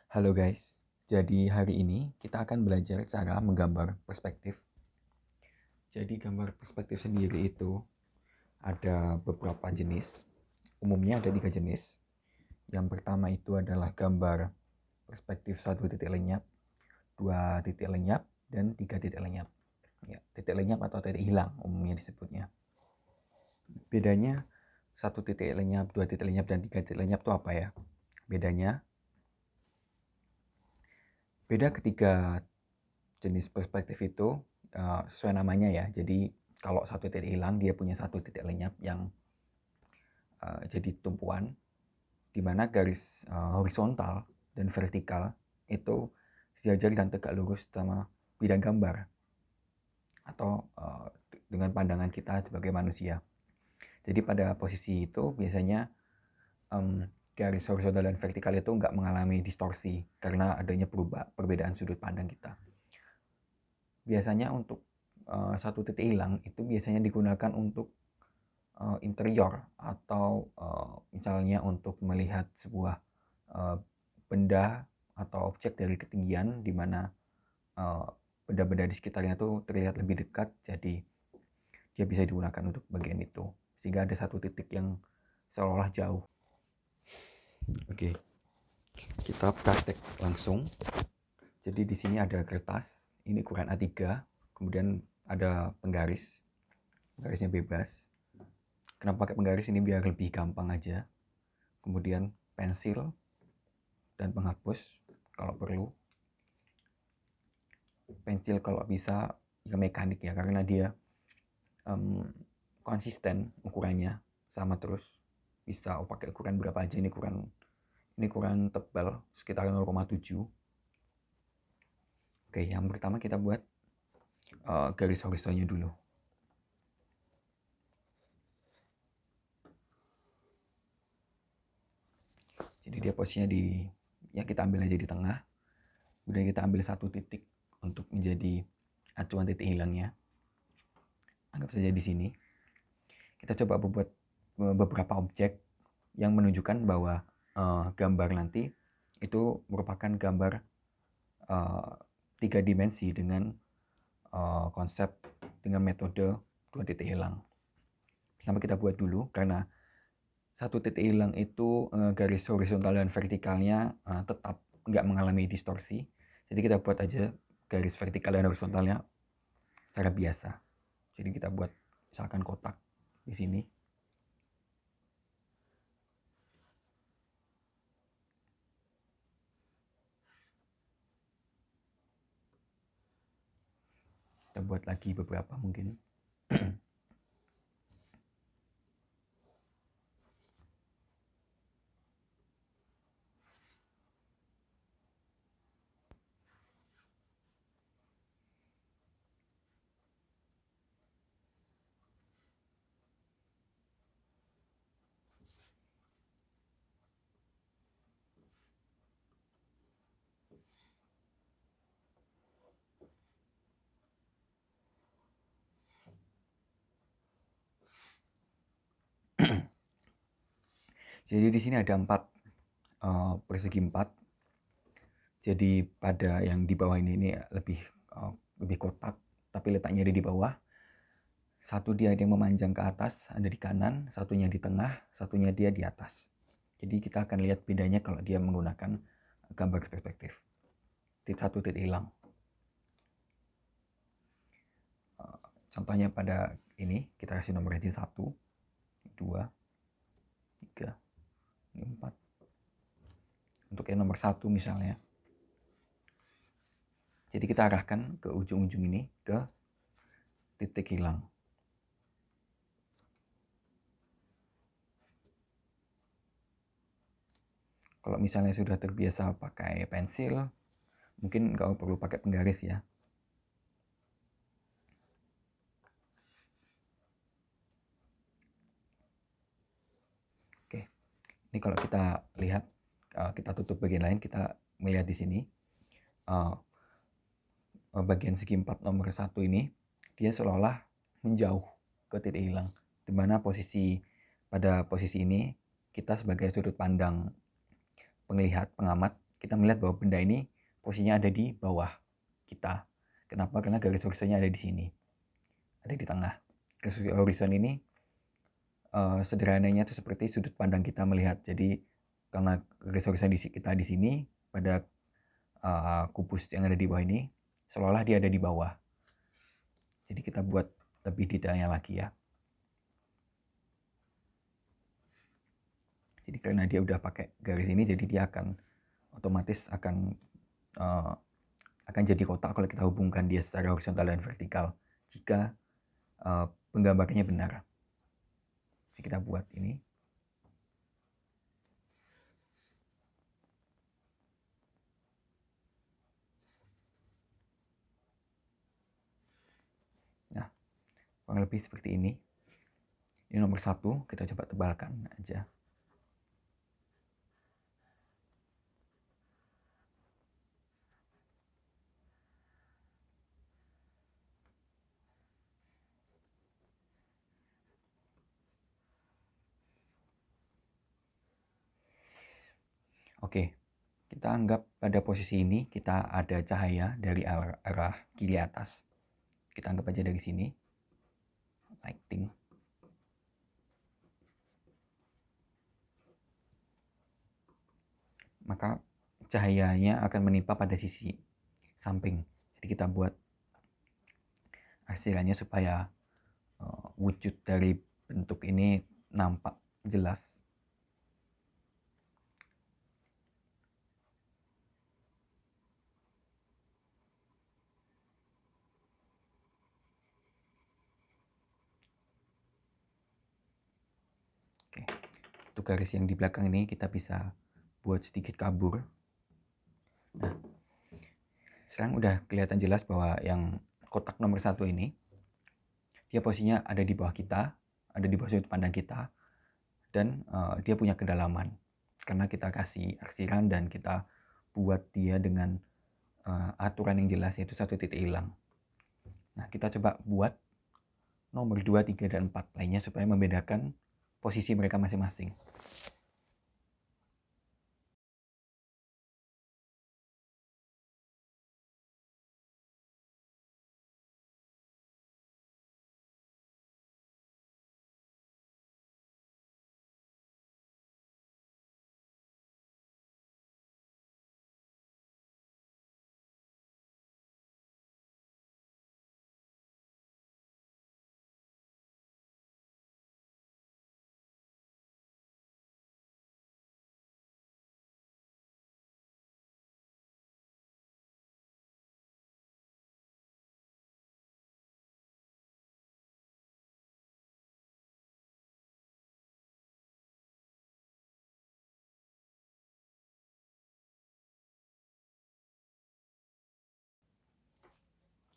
Halo guys, jadi hari ini kita akan belajar cara menggambar perspektif. Jadi gambar perspektif sendiri itu ada beberapa jenis, umumnya ada 3 jenis. Yang pertama itu adalah gambar perspektif 1 titik lenyap, 2 titik lenyap, dan 3 titik lenyap. Ya, titik lenyap atau titik hilang umumnya disebutnya. Bedanya 1 titik lenyap, 2 titik lenyap, dan 3 titik lenyap itu apa ya? Beda ketiga jenis perspektif itu sesuai namanya ya. Jadi kalau 1 titik hilang, dia punya 1 titik lenyap yang jadi tumpuan, di mana garis horizontal dan vertikal itu sejajar dan tegak lurus sama bidang gambar atau dengan pandangan kita sebagai manusia. Jadi pada posisi itu biasanya garis horizontal dan vertikal itu nggak mengalami distorsi karena adanya perbedaan sudut pandang kita. Biasanya untuk 1 titik hilang itu biasanya digunakan untuk interior atau misalnya untuk melihat sebuah benda atau objek dari ketinggian di mana benda-benda di sekitarnya itu terlihat lebih dekat, jadi dia bisa digunakan untuk bagian itu sehingga ada 1 titik yang seolah-olah jauh. Oke, kita praktek langsung. Jadi di sini ada kertas, ini ukuran A3, kemudian ada penggaris, garisnya bebas. Kenapa pakai penggaris ini biar lebih gampang aja. Kemudian pensil dan penghapus kalau perlu. Pensil kalau bisa ya mekanik ya, karena dia konsisten ukurannya sama terus. Bisa pakai ukuran berapa aja, ini ukuran tebal sekitar 0,7. Oke, yang pertama kita buat garis horizontalnya dulu. Jadi dia posisinya kita ambil aja di tengah. Kemudian kita ambil 1 titik untuk menjadi acuan titik hilangnya. Anggap saja di sini. Kita coba membuat beberapa objek yang menunjukkan bahwa gambar nanti itu merupakan gambar 3 dimensi dengan konsep dengan metode 2 titik hilang. Pertama kita buat dulu, karena 1 titik hilang itu garis horizontal dan vertikalnya tetap nggak mengalami distorsi. Jadi kita buat aja garis vertikal dan horizontalnya secara biasa. Jadi kita buat misalkan kotak di sini. Kita buat lagi beberapa mungkin. Jadi di sini ada 4 persegi 4. Jadi pada yang di bawah ini lebih kotak, tapi letaknya ada di bawah. Satu dia yang memanjang ke atas, ada di kanan, satunya di tengah, satunya dia di atas. Jadi kita akan lihat bedanya kalau dia menggunakan gambar perspektif. 1 titik hilang. Contohnya pada ini, kita kasih nomor aja 1, 2, 3, 4. Untuk yang nomor 1 misalnya. Jadi kita arahkan ke ujung-ujung ini, ke titik hilang. Kalau misalnya sudah terbiasa pakai pensil, mungkin nggak perlu pakai penggaris ya. Oke, ini kalau kita lihat, kita tutup bagian lain, kita melihat di sini bagian segi 4 nomor 1 ini dia seolah-olah menjauh ke titik hilang, dimana pada posisi ini kita sebagai sudut pandang penglihat, pengamat, kita melihat bahwa benda ini posisinya ada di bawah kita. Kenapa? Karena garis horizonnya ada di sini, ada di tengah. Garis horizon ini sederhananya itu seperti sudut pandang kita melihat. Jadi karena garis horizon kita di sini pada kubus yang ada di bawah ini, seolah-olah dia ada di bawah. Jadi kita buat lebih detailnya lagi ya. Jadi karena dia udah pakai garis ini, jadi dia akan otomatis akan jadi kotak kalau kita hubungkan dia secara horizontal dan vertikal jika penggambarannya benar. Jadi kita buat ini. Nah, kurang lebih seperti ini. Ini nomor 1, kita coba tebalkan aja. Oke, kita anggap pada posisi ini kita ada cahaya dari arah kiri atas. Kita anggap aja dari sini, lighting. Maka cahayanya akan menimpa pada sisi samping. Jadi kita buat hasilnya supaya wujud dari bentuk ini nampak jelas. Oke, untuk garis yang di belakang ini kita bisa buat sedikit kabur. Nah, sekarang udah kelihatan jelas bahwa yang kotak nomor 1 ini, dia posisinya ada di bawah kita, ada di bawah sudut pandang kita, dan dia punya kedalaman. Karena kita kasih arsiran dan kita buat dia dengan aturan yang jelas, yaitu 1 titik hilang. Nah, kita coba buat nomor 2, 3, dan 4 lainnya supaya membedakan posisi mereka masing-masing.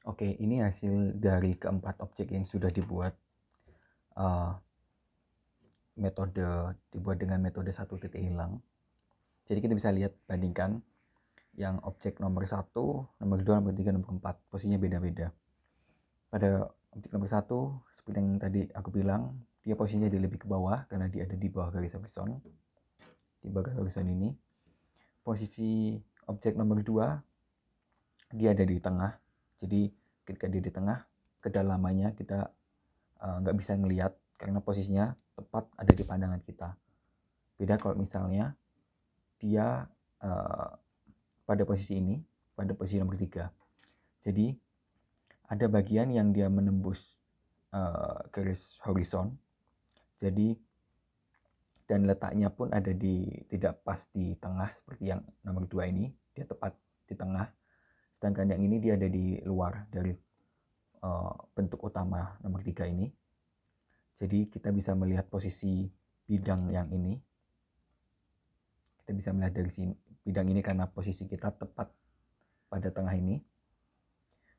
Oke, ini hasil dari keempat objek yang sudah dibuat dibuat dengan metode 1 titik hilang. Jadi kita bisa lihat, bandingkan yang objek nomor 1, nomor 2, nomor 3, nomor 4, posisinya beda-beda. Pada objek nomor 1, seperti yang tadi aku bilang, dia posisinya lebih ke bawah karena dia ada di bawah garis horizon. Di bawah garis horizon ini. Posisi objek nomor 2, dia ada di tengah. Jadi ketika dia di tengah, kedalamannya kita nggak bisa melihat karena posisinya tepat ada di pandangan kita. Beda kalau misalnya dia pada posisi ini, pada posisi nomor 3. Jadi ada bagian yang dia menembus garis horizon. Jadi dan letaknya pun ada tidak pas di tengah seperti yang nomor 2 ini, dia tepat di tengah. Sedangkan yang ini dia ada di luar dari bentuk utama nomor 3 ini. Jadi kita bisa melihat posisi bidang yang ini. Kita bisa melihat dari sini bidang ini karena posisi kita tepat pada tengah ini.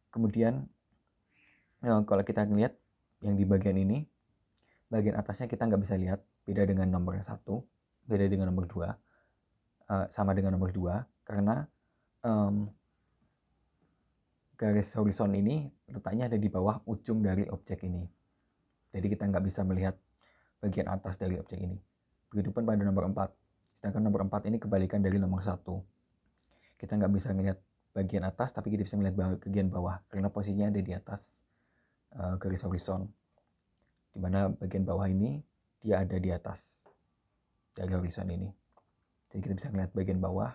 Kemudian kalau kita lihat yang di bagian ini, bagian atasnya kita nggak bisa lihat, beda dengan nomor 1, beda dengan nomor 2, sama dengan nomor 2, karena garis horizon ini letaknya ada di bawah ujung dari objek ini. Jadi kita nggak bisa melihat bagian atas dari objek ini. Begitupun pada nomor 4. Sedangkan nomor 4 ini kebalikan dari nomor 1. kita nggak bisa melihat bagian atas, tapi kita bisa melihat bagian bawah karena posisinya ada di atas garis horizon, dimana bagian bawah ini dia ada di atas dari horizon ini. Jadi kita bisa melihat bagian bawah,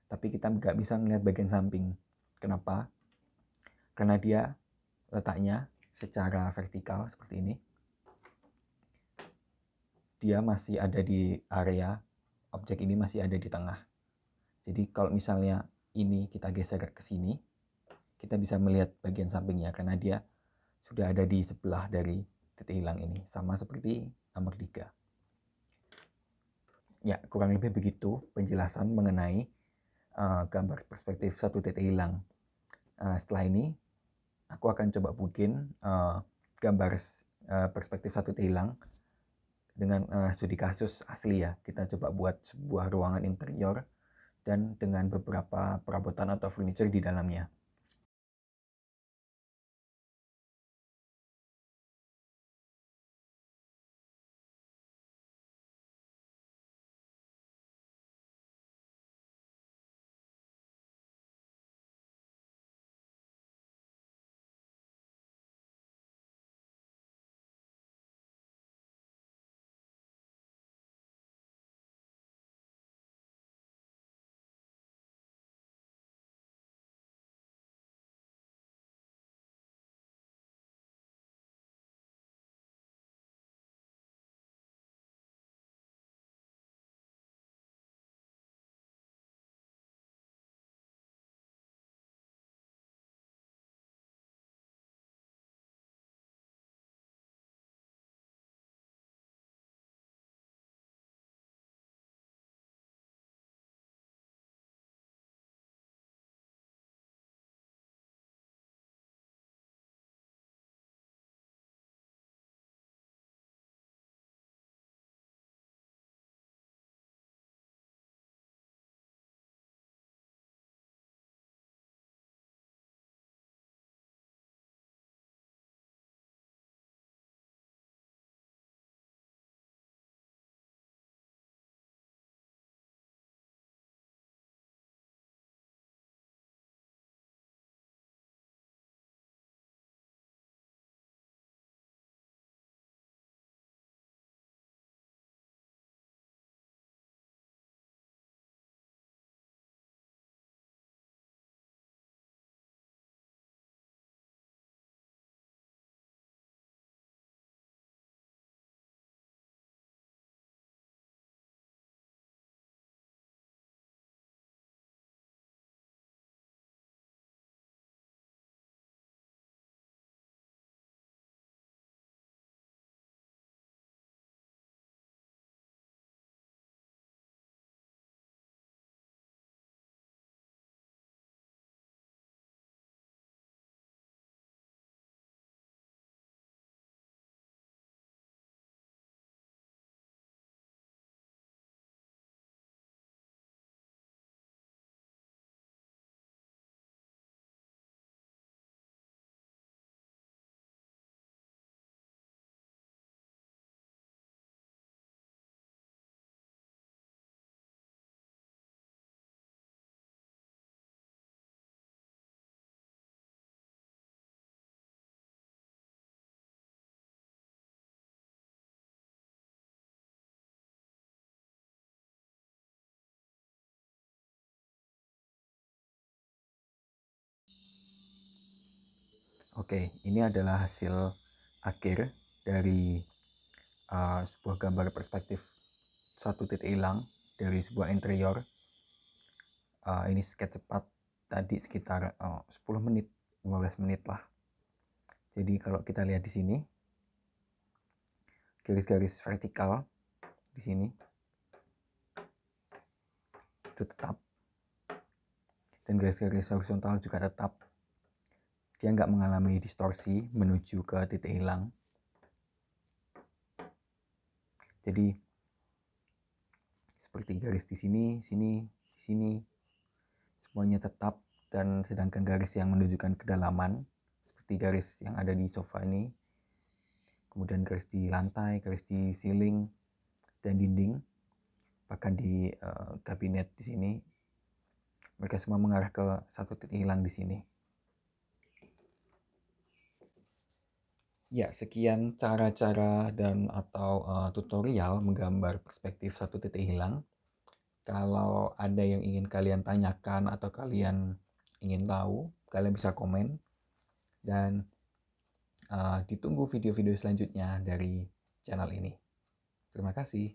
tapi kita nggak bisa melihat bagian samping. Kenapa? Karena dia letaknya secara vertikal seperti ini. Dia masih ada di area, objek ini masih ada di tengah. Jadi kalau misalnya ini kita geser ke sini, kita bisa melihat bagian sampingnya karena dia sudah ada di sebelah dari titik hilang ini, sama seperti nomor 3. Ya, kurang lebih begitu penjelasan mengenai gambar perspektif satu titik hilang. Setelah ini, aku akan coba bikin gambar perspektif satu titik hilang dengan studi kasus asli ya. Kita coba buat sebuah ruangan interior dan dengan beberapa perabotan atau furniture di dalamnya. Oke, ini adalah hasil akhir dari sebuah gambar perspektif satu titik hilang dari sebuah interior. Ini sketch cepat tadi sekitar 10 menit, 15 menit lah. Jadi kalau kita lihat di sini, garis-garis vertikal di sini itu tetap, dan garis-garis horizontal juga tetap. Dia nggak mengalami distorsi menuju ke titik hilang. Jadi seperti garis di sini, di sini, semuanya tetap, dan sedangkan garis yang menunjukkan kedalaman seperti garis yang ada di sofa ini, kemudian garis di lantai, garis di ceiling dan dinding, bahkan di kabinet di sini, Mereka semua mengarah ke satu titik hilang di sini. Ya, sekian cara-cara dan atau tutorial menggambar perspektif satu titik hilang. Kalau ada yang ingin kalian tanyakan atau kalian ingin tahu, kalian bisa komen. Dan ditunggu video-video selanjutnya dari channel ini. Terima kasih.